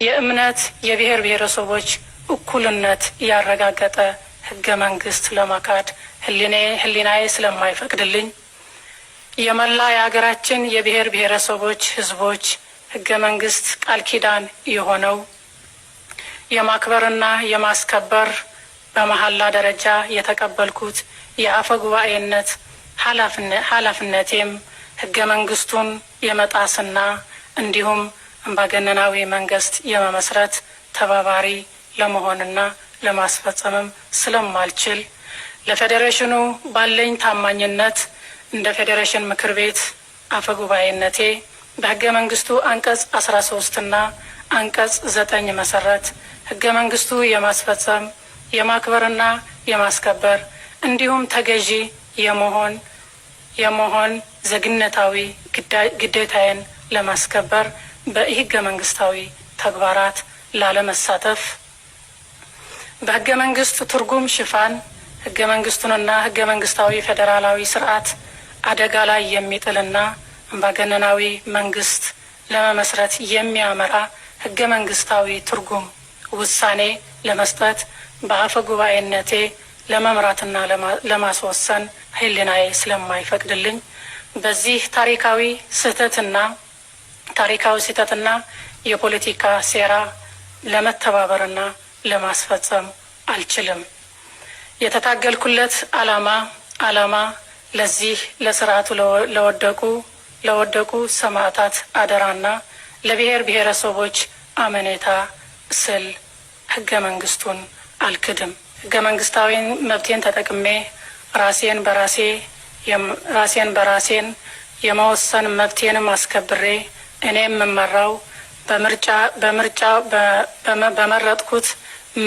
የእምነት የብሔር ብሔረሰቦች እኩልነት ያረጋገጠ ህገ መንግስት ለማካድ ህሊናዬ ስለማይፈቅድልኝ የመላ የሀገራችን የብሔር ብሔረሰቦች ህዝቦች ህገ መንግስት ቃል ኪዳን የሆነው የማክበርና የማስከበር በመሐላ ደረጃ የተቀበልኩት የአፈ ጉባኤነት ኃላፊነቴም ህገ መንግስቱን የመጣስና እንዲሁም አምባገነናዊ መንግስት የመመስረት ተባባሪ ለመሆንና ለማስፈጸምም ስለማልችል ለፌዴሬሽኑ ባለኝ ታማኝነት እንደ ፌዴሬሽን ምክር ቤት አፈ ጉባኤነቴ በህገ መንግስቱ አንቀጽ 13 እና አንቀጽ 9 መሰረት ህገ መንግስቱ የማስፈጸም የማክበርና የማስከበር እንዲሁም ተገዢ የመሆን ዜግነታዊ ግዴታዬን ለማስከበር በህገ መንግስታዊ ተግባራት ላለመሳተፍ በህገ መንግስት ትርጉም ሽፋን ህገ መንግስቱንና ህገ መንግስታዊ ፌዴራላዊ ስርዓት አደጋ ላይ የሚጥልና አምባገነናዊ መንግስት ለመመስረት የሚያመራ ህገ መንግስታዊ ትርጉም ውሳኔ ለመስጠት በአፈ ጉባኤነቴ ለመምራትና ለማስወሰን ህሊናዬ ስለማይፈቅድልኝ በዚህ ታሪካዊ ስህተትና የፖለቲካ ሴራ ለመተባበርና ለማስፈጸም አልችልም። የተታገልኩለት ዓላማ ለዚህ ለስርዓቱ ለወደቁ ሰማዕታት አደራና ለብሔር ብሔረሰቦች አመኔታ ስል ህገ መንግስቱን አልክድም። ህገ መንግስታዊ መብቴን ተጠቅሜ ራሴን በራሴን የመወሰን መብቴንም አስከብሬ እኔም የምመራው በመረጥኩት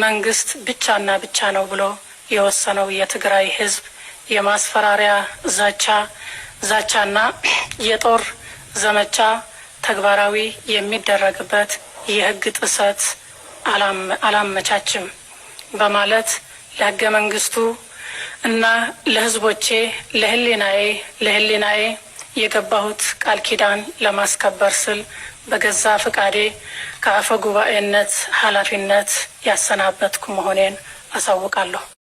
መንግስት ብቻና ብቻ ነው ብሎ የወሰነው የትግራይ ህዝብ የማስፈራሪያ ዛቻና የጦር ዘመቻ ተግባራዊ የሚደረግበት የህግ ጥሰት አላመቻችም በማለት ለህገ መንግስቱ እና ለህዝቦቼ ለህሊናዬ የገባሁት ቃል ኪዳን ለማስከበር ስል በገዛ ፍቃዴ ከአፈ ጉባኤነት ኃላፊነት ያሰናበትኩ መሆኔን አሳውቃለሁ።